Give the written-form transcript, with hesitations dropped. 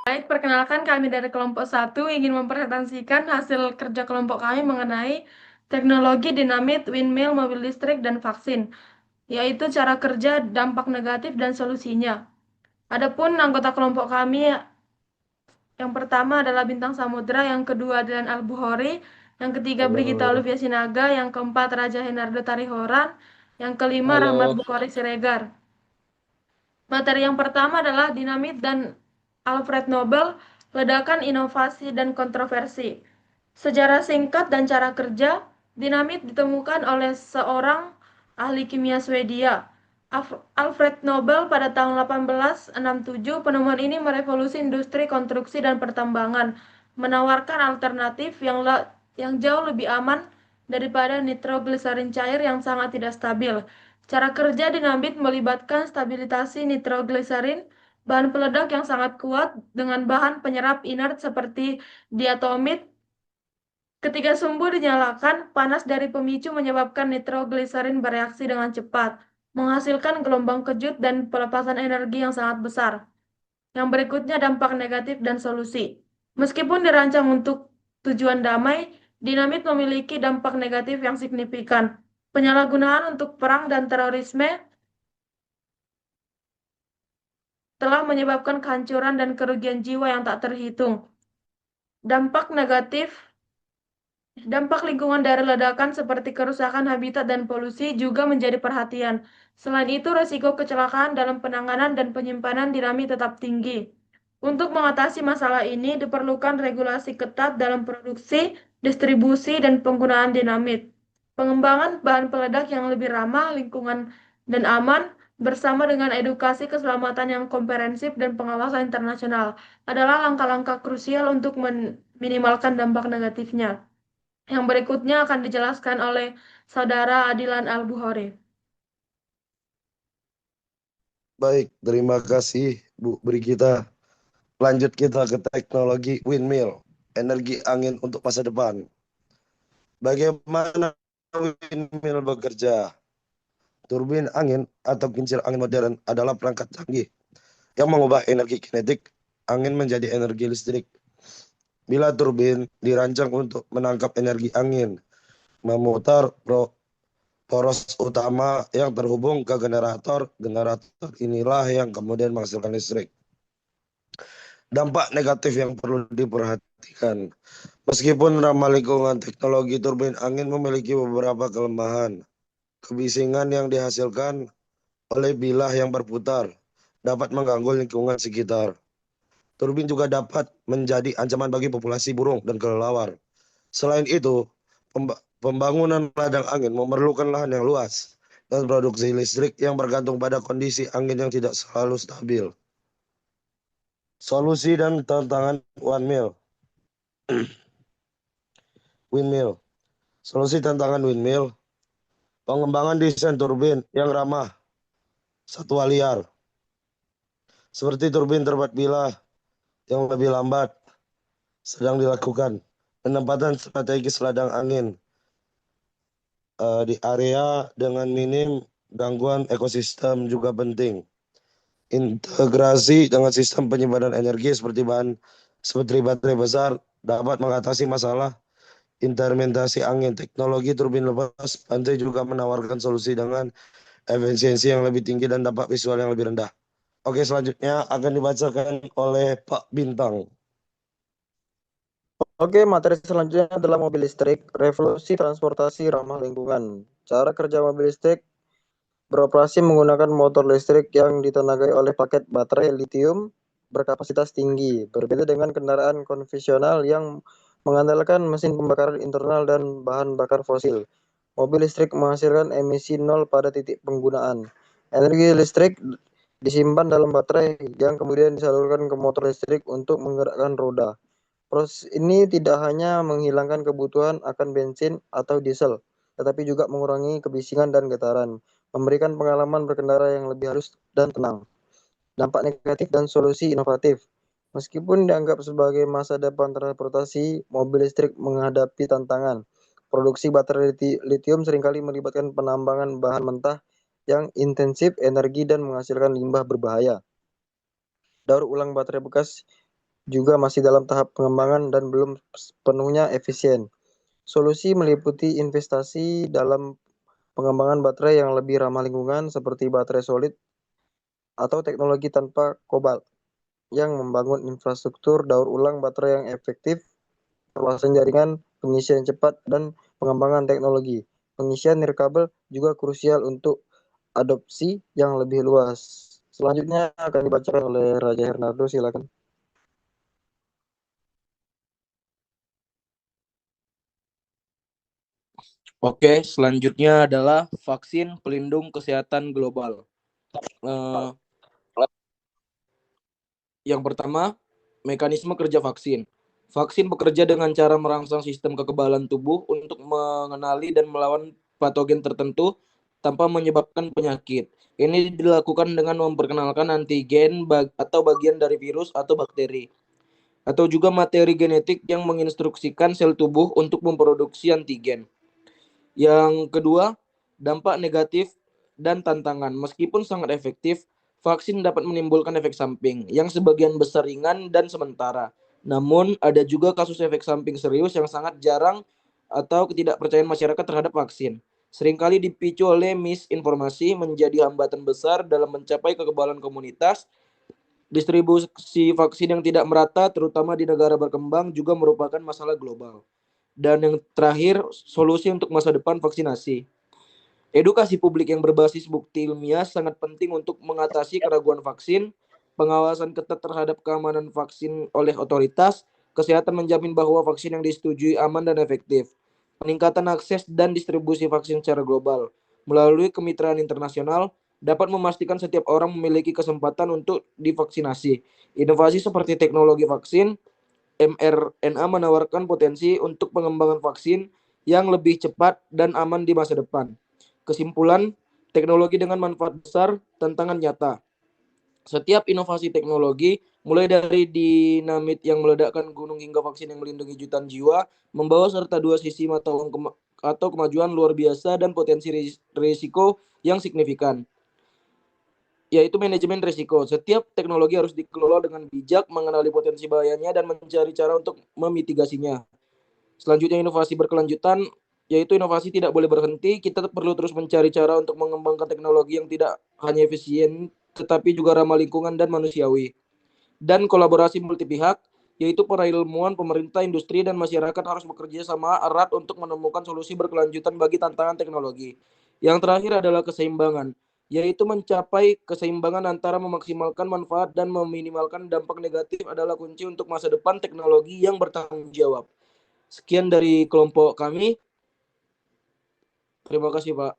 Baik, perkenalkan kami dari kelompok 1 ingin mempresentasikan hasil kerja kelompok kami mengenai teknologi dinamit, windmill, mobil listrik, dan vaksin, yaitu cara kerja, dampak negatif, dan solusinya. Adapun anggota kelompok kami yang pertama adalah Bintang Samudra, yang kedua adalah Al-Bukhari, yang ketiga Brigita Halo, Olivia Sinaga, yang keempat Raja Henardo Tarihoran, yang kelima Rahmat halo. Bukhari Siregar. Materi yang pertama adalah dinamit dan Alfred Nobel, ledakan inovasi dan kontroversi. Sejarah singkat dan cara kerja, dinamit ditemukan oleh seorang ahli kimia Swedia, Alfred Nobel pada tahun 1867. Penemuan ini merevolusi industri konstruksi dan pertambangan, menawarkan alternatif yang jauh lebih aman daripada nitrogliserin cair yang sangat tidak stabil. Cara kerja dinamit melibatkan stabilisasi nitrogliserin, bahan peledak yang sangat kuat dengan bahan penyerap inert seperti diatomit. Ketika sumbu dinyalakan, panas dari pemicu menyebabkan nitrogliserin bereaksi dengan cepat, menghasilkan gelombang kejut dan pelepasan energi yang sangat besar. Yang berikutnya dampak negatif dan solusi. Meskipun dirancang untuk tujuan damai, dinamit memiliki dampak negatif yang signifikan. Penyalahgunaan untuk perang dan terorisme telah menyebabkan kehancuran dan kerugian jiwa yang tak terhitung. Dampak negatif Dampak lingkungan dari ledakan seperti kerusakan habitat dan polusi juga menjadi perhatian. Selain itu, risiko kecelakaan dalam penanganan dan penyimpanan dinamit tetap tinggi. Untuk mengatasi masalah ini, diperlukan regulasi ketat dalam produksi, distribusi, dan penggunaan dinamit. Pengembangan bahan peledak yang lebih ramah lingkungan dan aman, bersama dengan edukasi keselamatan yang komprehensif dan pengawasan internasional, adalah langkah-langkah krusial untuk meminimalkan dampak negatifnya. Yang berikutnya akan dijelaskan oleh Saudara Adilan Al-Bukhari. Baik, terima kasih Bu Brigita. Lanjut kita ke teknologi windmill, energi angin untuk masa depan. Bagaimana windmill bekerja? Turbin angin atau kincir angin modern adalah perangkat canggih yang mengubah energi kinetik angin menjadi energi listrik. Bila turbin dirancang untuk menangkap energi angin, memutar poros utama yang terhubung ke generator, generator inilah yang kemudian menghasilkan listrik. Dampak negatif yang perlu diperhatikan. Meskipun ramah lingkungan, teknologi turbin angin memiliki beberapa kelemahan. Kebisingan yang dihasilkan oleh bilah yang berputar dapat mengganggu lingkungan sekitar. Turbin juga dapat menjadi ancaman bagi populasi burung dan kelelawar. Selain itu, pembangunan ladang angin memerlukan lahan yang luas dan produksi listrik yang bergantung pada kondisi angin yang tidak selalu stabil. Solusi dan tantangan windmill. Solusi tantangan windmill, pengembangan desain turbin yang ramah satwa liar, seperti turbin terbuat bilah yang lebih lambat, sedang dilakukan. Penempatan strategis ladang angin di area dengan minim gangguan ekosistem juga penting. Integrasi dengan sistem penyimpanan energi seperti baterai besar dapat mengatasi masalah intermittensi angin. Teknologi turbin lepas pantai juga menawarkan solusi dengan efisiensi yang lebih tinggi dan dampak visual yang lebih rendah. Oke, selanjutnya akan dibacakan oleh Pak Bintang. Oke, materi selanjutnya adalah mobil listrik, revolusi transportasi ramah lingkungan. Cara kerja mobil listrik beroperasi menggunakan motor listrik yang ditenagai oleh paket baterai litium berkapasitas tinggi, berbeda dengan kendaraan konvensional yang mengandalkan mesin pembakaran internal dan bahan bakar fosil. Mobil listrik menghasilkan emisi nol pada titik penggunaan. Energi listrik disimpan dalam baterai yang kemudian disalurkan ke motor listrik untuk menggerakkan roda. Proses ini tidak hanya menghilangkan kebutuhan akan bensin atau diesel, tetapi juga mengurangi kebisingan dan getaran, memberikan pengalaman berkendara yang lebih halus dan tenang. Dampak negatif dan solusi inovatif. Meskipun dianggap sebagai masa depan transportasi, mobil listrik menghadapi tantangan. Produksi baterai litium seringkali melibatkan penambangan bahan mentah yang intensif energi dan menghasilkan limbah berbahaya. Daur ulang baterai bekas juga masih dalam tahap pengembangan dan belum sepenuhnya efisien. Solusi meliputi investasi dalam pengembangan baterai yang lebih ramah lingkungan seperti baterai solid atau teknologi tanpa kobalt yang membangun infrastruktur daur ulang baterai yang efektif, perluasan jaringan, pengisian cepat, dan pengembangan teknologi. Pengisian nirkabel juga krusial untuk adopsi yang lebih luas. Selanjutnya akan dibacakan oleh Raja Hernando, silakan. Oke, selanjutnya adalah vaksin pelindung kesehatan global. Yang pertama, mekanisme kerja vaksin. Vaksin bekerja dengan cara merangsang sistem kekebalan tubuh untuk mengenali dan melawan patogen tertentu tanpa menyebabkan penyakit. Ini dilakukan dengan memperkenalkan antigen atau bagian dari virus atau bakteri, atau juga materi genetik yang menginstruksikan sel tubuh untuk memproduksi antigen. Yang kedua, dampak negatif dan tantangan. Meskipun sangat efektif, vaksin dapat menimbulkan efek samping yang sebagian besar ringan dan sementara. Namun, ada juga kasus efek samping serius yang sangat jarang atau ketidakpercayaan masyarakat terhadap vaksin. Seringkali dipicu oleh misinformasi menjadi hambatan besar dalam mencapai kekebalan komunitas. Distribusi vaksin yang tidak merata, terutama di negara berkembang, juga merupakan masalah global. Dan yang terakhir, solusi untuk masa depan vaksinasi. Edukasi publik yang berbasis bukti ilmiah sangat penting untuk mengatasi keraguan vaksin, pengawasan ketat terhadap keamanan vaksin oleh otoritas, kesehatan menjamin bahwa vaksin yang disetujui aman dan efektif, peningkatan akses dan distribusi vaksin secara global melalui kemitraan internasional dapat memastikan setiap orang memiliki kesempatan untuk divaksinasi. Inovasi seperti teknologi vaksin mRNA menawarkan potensi untuk pengembangan vaksin yang lebih cepat dan aman di masa depan. Kesimpulan, teknologi dengan manfaat besar, tantangan nyata. Setiap inovasi teknologi, mulai dari dinamit yang meledakkan gunung hingga vaksin yang melindungi jutaan jiwa, membawa serta dua sisi mata uang atau kemajuan luar biasa dan potensi risiko yang signifikan, yaitu manajemen risiko. Setiap teknologi harus dikelola dengan bijak, mengenali potensi bahayanya, dan mencari cara untuk memitigasinya. Selanjutnya, inovasi berkelanjutan, yaitu inovasi tidak boleh berhenti. Kita perlu terus mencari cara untuk mengembangkan teknologi yang tidak hanya efisien, tetapi juga ramah lingkungan dan manusiawi. Dan kolaborasi multi pihak, yaitu para ilmuwan, pemerintah, industri, dan masyarakat harus bekerja sama erat untuk menemukan solusi berkelanjutan bagi tantangan teknologi. Yang terakhir adalah keseimbangan, yaitu mencapai keseimbangan antara memaksimalkan manfaat dan meminimalkan dampak negatif adalah kunci untuk masa depan teknologi yang bertanggung jawab. Sekian dari kelompok kami. Terima kasih, Pak.